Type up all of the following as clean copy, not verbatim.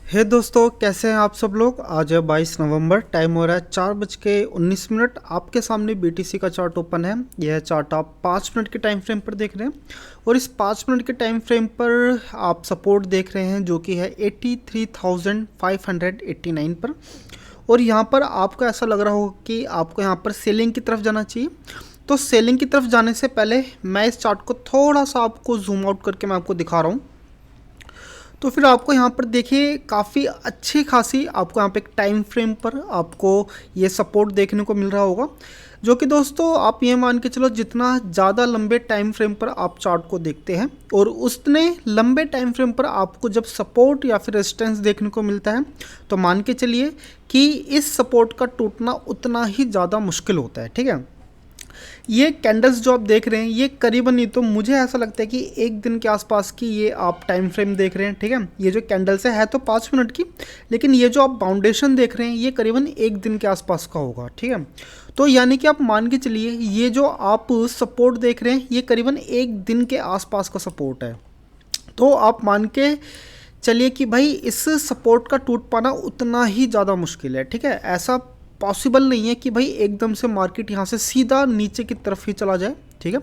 हे दोस्तों, कैसे हैं आप सब लोग। आज है 22 नवंबर, टाइम हो रहा है 4:19। आपके सामने बीटीसी का चार्ट ओपन है। यह चार्ट आप 5 मिनट के टाइम फ्रेम पर देख रहे हैं और इस 5 मिनट के टाइम फ्रेम पर आप सपोर्ट देख रहे हैं जो कि है 83,589 पर। और यहाँ पर आपको ऐसा लग रहा होगा कि आपको यहाँ पर सेलिंग की तरफ जाना चाहिए। तो सेलिंग की तरफ जाने से पहले मैं इस चार्ट को थोड़ा सा आपको जूम आउट करके मैं आपको दिखा रहा हूँ। तो फिर आपको यहाँ पर देखिए काफ़ी अच्छी खासी आपको यहाँ पे एक टाइम फ्रेम पर आपको ये सपोर्ट देखने को मिल रहा होगा, जो कि दोस्तों आप ये मान के चलो जितना ज़्यादा लंबे टाइम फ्रेम पर आप चार्ट को देखते हैं और उतने लंबे टाइम फ्रेम पर आपको जब सपोर्ट या फिर रेजिस्टेंस देखने को मिलता है तो मान के चलिए कि इस सपोर्ट का टूटना उतना ही ज़्यादा मुश्किल होता है। ठीक है, ये कैंडल्स जो आप देख रहे हैं ये करीबन, नहीं तो मुझे ऐसा लगता है कि एक दिन के आसपास की ये आप टाइम फ्रेम देख रहे हैं। ठीक है, ये जो कैंडल्स है तो 5 मिनट की, लेकिन ये जो आप बाउंडेशन देख रहे हैं ये करीबन एक दिन के आसपास का होगा। ठीक है, तो यानी कि आप मान के चलिए ये जो आप सपोर्ट देख रहे हैं ये करीबन एक दिन के आसपास का सपोर्ट है। तो आप मान के चलिए कि भाई इस सपोर्ट का टूट पाना उतना ही ज़्यादा मुश्किल है। ठीक है, ऐसा पॉसिबल नहीं है कि भाई एकदम से मार्केट यहाँ से सीधा नीचे की तरफ ही चला जाए। ठीक है,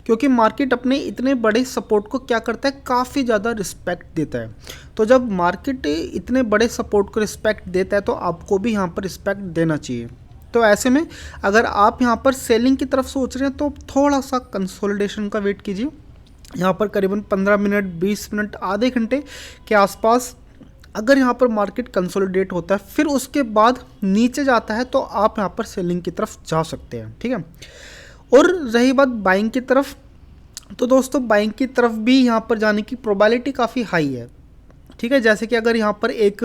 क्योंकि मार्केट अपने इतने बड़े सपोर्ट को क्या करता है, काफ़ी ज़्यादा रिस्पेक्ट देता है। तो जब मार्केट इतने बड़े सपोर्ट को रिस्पेक्ट देता है तो आपको भी यहाँ पर रिस्पेक्ट देना चाहिए। तो ऐसे में अगर आप यहाँ पर सेलिंग की तरफ सोच रहे हैं तो थोड़ा सा कंसोलिडेशन का वेट कीजिए। यहाँ पर करीबन 15 मिनट 20 मिनट आधे घंटे के आसपास अगर यहाँ पर मार्केट कंसोलिडेट होता है फिर उसके बाद नीचे जाता है तो आप यहाँ पर सेलिंग की तरफ जा सकते हैं। ठीक है, और रही बात बाइंग की तरफ, तो दोस्तों बाइंग की तरफ भी यहाँ पर जाने की प्रोबेबिलिटी काफ़ी हाई है। ठीक है, जैसे कि अगर यहाँ पर एक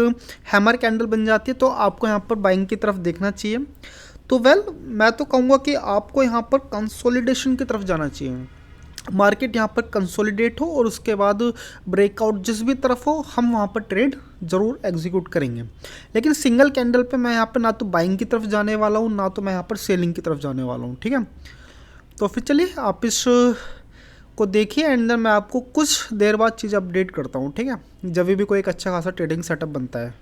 हैमर कैंडल बन जाती है तो आपको यहाँ पर बाइंग की तरफ देखना चाहिए। तो मैं तो कहूँगा कि आपको यहाँ पर कंसोलिडेशन की तरफ जाना चाहिए। मार्केट यहाँ पर कंसोलिडेट हो और उसके बाद ब्रेकआउट जिस भी तरफ हो हम वहाँ पर ट्रेड ज़रूर एग्जीक्यूट करेंगे। लेकिन सिंगल कैंडल पे मैं यहाँ पर ना तो बाइंग की तरफ जाने वाला हूँ ना तो मैं यहाँ पर सेलिंग की तरफ जाने वाला हूँ। ठीक है, तो फिर चलिए आप इस को देखिए एंड देन मैं आपको कुछ देर बाद चीज़ अपडेट करता हूँ। ठीक है, जब भी कोई एक अच्छा खासा ट्रेडिंग सेटअप बनता है।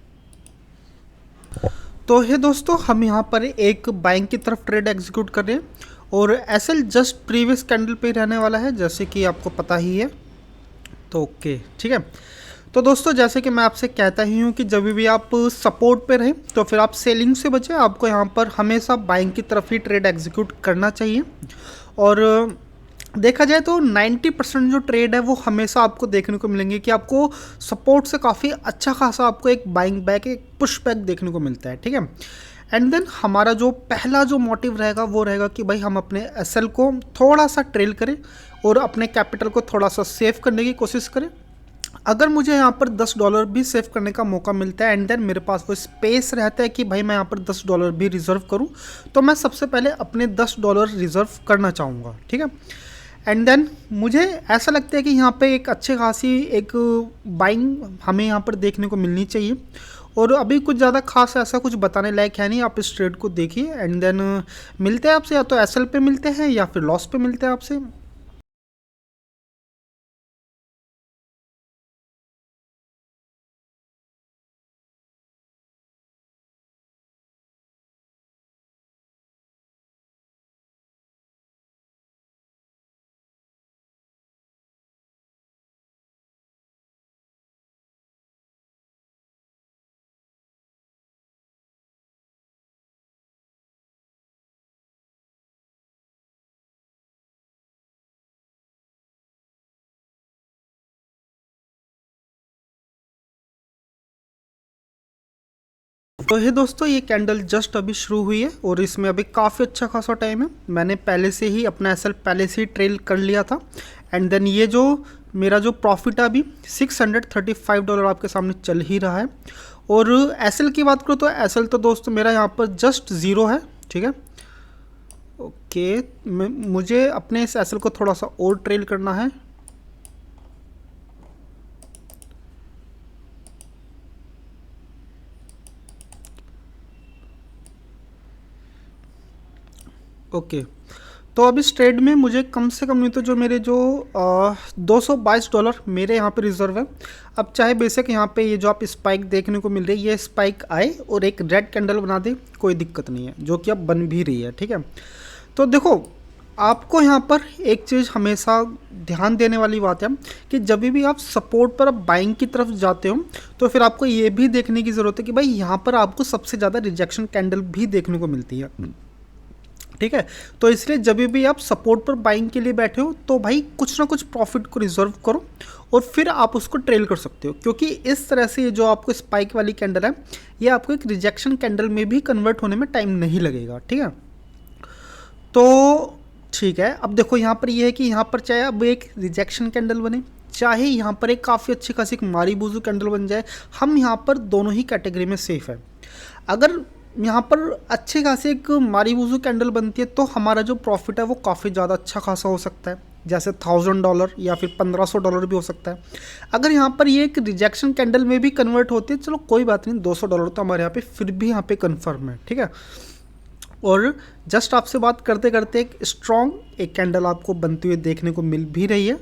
तो हे दोस्तों, हम यहाँ पर एक बाइंग की तरफ ट्रेड एग्जीक्यूट कर रहे हैं और एसएल जस्ट प्रीवियस कैंडल पे रहने वाला है जैसे कि आपको पता ही है। तो ओके, ठीक है। तो दोस्तों जैसे कि मैं आपसे कहता ही हूँ कि जब भी आप सपोर्ट पे रहें तो फिर आप सेलिंग से बचें, आपको यहाँ पर हमेशा बाइंग की तरफ ही ट्रेड एग्जीक्यूट करना चाहिए। और देखा जाए तो 90% जो ट्रेड है वो हमेशा आपको देखने को मिलेंगे कि आपको सपोर्ट से काफ़ी अच्छा खासा आपको एक बाइंग बैक, एक पुश बैक देखने को मिलता है। ठीक है, एंड देन हमारा जो पहला जो मोटिव रहेगा वो रहेगा कि भाई हम अपने एसएल को थोड़ा सा ट्रेल करें और अपने कैपिटल को थोड़ा सा सेव करने की कोशिश करें। अगर मुझे यहाँ पर $10 भी सेव करने का मौका मिलता है एंड देन मेरे पास वो स्पेस रहता है कि भाई मैं यहाँ पर $10 भी रिजर्व करूँ, तो मैं सबसे पहले अपने $10 रिजर्व करना चाहूँगा। ठीक है, एंड देन मुझे ऐसा लगता है कि यहाँ पे एक अच्छे खासी एक बाइंग हमें यहाँ पर देखने को मिलनी चाहिए। और अभी कुछ ज़्यादा खास ऐसा कुछ बताने लायक है नहीं, आप इस ट्रेड को देखिए एंड देन मिलते हैं आपसे, या तो एसएल पे मिलते हैं या फिर लॉस पे मिलते हैं आपसे। तो ये दोस्तों ये कैंडल जस्ट अभी शुरू हुई है और इसमें अभी काफ़ी अच्छा खासा टाइम है। मैंने पहले से ही अपना एसएल पहले से ही ट्रेल कर लिया था एंड देन ये जो मेरा जो प्रॉफिट है अभी $635 आपके सामने चल ही रहा है। और एसएल की बात करूँ तो एसएल तो दोस्तों मेरा यहाँ पर जस्ट ज़ीरो है। ठीक है, ओके, मुझे अपने इस एसएल को थोड़ा सा और ट्रेल करना है। ओके, तो अब इस ट्रेड में मुझे कम से कम नहीं तो जो मेरे जो $222 मेरे यहाँ पे रिजर्व है। अब चाहे बेशक यहाँ पे ये जो आप स्पाइक देखने को मिल रही है, ये स्पाइक आए और एक रेड कैंडल बना दे, कोई दिक्कत नहीं है, जो कि अब बन भी रही है, ठीक है। तो देखो, आपको यहाँ पर एक चीज़ हमेशा ध्यान देने वाली बात है कि जब भी आप सपोर्ट पर बाइंग की तरफ जाते हो तो फिर आपको ये भी देखने की ज़रूरत है कि भाई यहाँ पर आपको सबसे ज़्यादा रिजेक्शन कैंडल भी देखने को मिलती है, ठीक है। तो इसलिए जब भी आप सपोर्ट पर बाइंग के लिए बैठे हो तो भाई कुछ ना कुछ प्रॉफिट को रिजर्व करो और फिर आप उसको ट्रेल कर सकते हो, क्योंकि इस तरह से ये जो आपको स्पाइक वाली कैंडल है ये आपको एक रिजेक्शन कैंडल में भी कन्वर्ट होने में टाइम नहीं लगेगा, ठीक है। तो ठीक है, अब देखो यहाँ पर ये है कि यहाँ पर चाहे अब एक रिजेक्शन कैंडल बने, चाहे यहाँ पर एक काफ़ी अच्छी खासी एक मारीबूजू कैंडल बन जाए, हम यहाँ पर दोनों ही कैटेगरी में सेफ है। अगर यहाँ पर अच्छे खासे एक मारीबूजू कैंडल बनती है तो हमारा जो प्रॉफिट है वो काफ़ी ज़्यादा अच्छा खासा हो सकता है, जैसे $1000 या फिर $1500 भी हो सकता है। अगर यहाँ पर ये एक रिजेक्शन कैंडल में भी कन्वर्ट होती है, चलो कोई बात नहीं, $200 तो हमारे यहाँ पे फिर भी यहाँ पे कन्फर्म है, ठीक है। और जस्ट आपसे बात करते करते एक स्ट्रॉन्ग एक कैंडल आपको बनती हुई देखने को मिल भी रही है।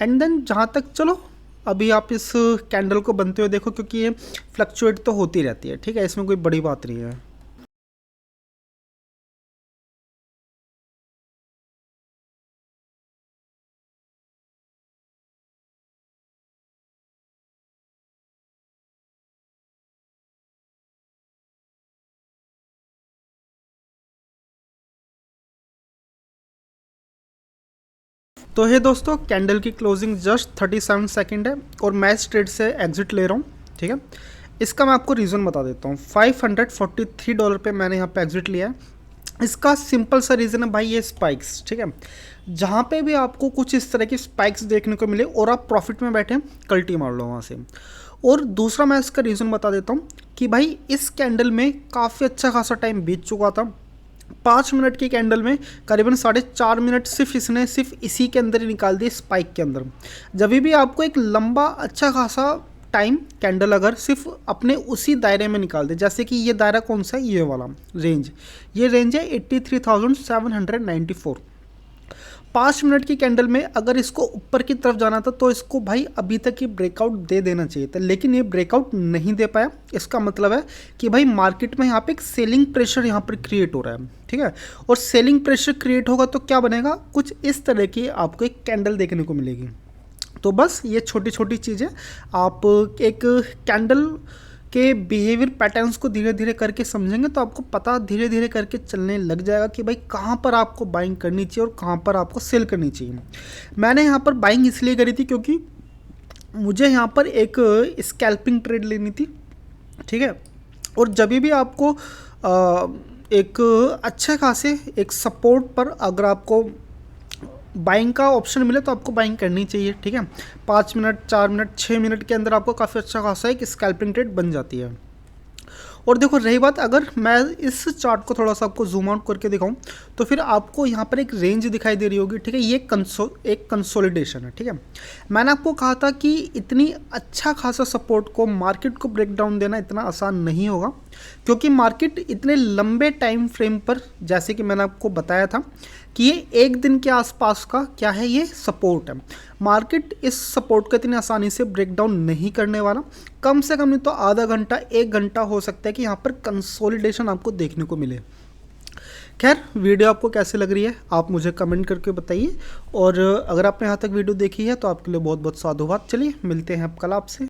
एंड देन जहाँ तक, चलो अभी आप इस कैंडल को बनते हुए देखो, क्योंकि ये फ्लक्चुएट तो होती रहती है, ठीक है, इसमें कोई बड़ी बात नहीं है। तो हे दोस्तों, कैंडल की क्लोजिंग जस्ट 37 सेकंड है और मैं इस ट्रेड से एग्जिट ले रहा हूँ, ठीक है। इसका मैं आपको रीज़न बता देता हूँ। $543 पे मैंने यहाँ पे एग्जिट लिया है। इसका सिंपल सा रीज़न है भाई, ये स्पाइक्स, ठीक है। जहाँ पे भी आपको कुछ इस तरह की स्पाइक्स देखने को मिले और आप प्रॉफिट में बैठे, कल्टी मार लो वहाँ से। और दूसरा मैं इसका रीज़न बता देता हूँ कि भाई इस कैंडल में काफ़ी अच्छा खासा टाइम बीत चुका था। 5 मिनट की कैंडल में करीबन 4.5 मिनट सिर्फ इसी के अंदर ही निकाल दिए, स्पाइक के अंदर। जब भी आपको एक लंबा अच्छा खासा टाइम कैंडल अगर सिर्फ अपने उसी दायरे में निकाल दे, जैसे कि ये दायरा कौन सा है, ये वाला रेंज, ये रेंज है 83,794। 5 मिनट की कैंडल में अगर इसको ऊपर की तरफ जाना था तो इसको भाई अभी तक ये ब्रेकआउट दे देना चाहिए था, लेकिन ये ब्रेकआउट नहीं दे पाया। इसका मतलब है कि भाई मार्केट में यहाँ पे एक सेलिंग प्रेशर यहाँ पर क्रिएट हो रहा है, ठीक है। और सेलिंग प्रेशर क्रिएट होगा तो क्या बनेगा, कुछ इस तरह की आपको एक कैंडल देखने को मिलेगी। तो बस ये छोटी छोटी चीज़ें आप एक कैंडल के बिहेवियर पैटर्न्स को धीरे धीरे करके समझेंगे तो आपको पता धीरे धीरे करके चलने लग जाएगा कि भाई कहाँ पर आपको बाइंग करनी चाहिए और कहाँ पर आपको सेल करनी चाहिए। मैंने यहाँ पर बाइंग इसलिए करी थी क्योंकि मुझे यहाँ पर एक स्कैल्पिंग ट्रेड लेनी थी, ठीक है। और जब भी आपको एक अच्छे खासे एक सपोर्ट पर अगर आपको बाइंग का ऑप्शन मिले तो आपको बाइंग करनी चाहिए, ठीक है। 5 मिनट, 4 मिनट, 6 मिनट के अंदर आपको काफ़ी अच्छा खासा एक स्कैल्पिंग ट्रेड बन जाती है। और देखो रही बात, अगर मैं इस चार्ट को थोड़ा सा आपको जूम आउट करके दिखाऊं तो फिर आपको यहाँ पर एक रेंज दिखाई दे रही होगी, ठीक है। ये एक कंसोलिडेशन है, ठीक है। मैंने आपको कहा था कि इतनी अच्छा खासा सपोर्ट को मार्केट को ब्रेक डाउन देना इतना आसान नहीं होगा, क्योंकि मार्केट इतने लंबे टाइम फ्रेम पर, जैसे कि मैंने आपको बताया था कि ये एक दिन के आसपास का क्या है, ये सपोर्ट है। मार्केट इस सपोर्ट को इतनी आसानी से ब्रेक डाउन नहीं करने वाला। कम से कम नहीं तो आधा घंटा, 1 घंटा हो सकता है कि यहाँ पर कंसोलिडेशन आपको देखने को मिले। खैर, वीडियो आपको कैसे लग रही है आप मुझे कमेंट करके बताइए, और अगर आपने यहाँ तक वीडियो देखी है तो आपके लिए बहुत बहुत साधुवाद। चलिए मिलते हैं कल आपसे।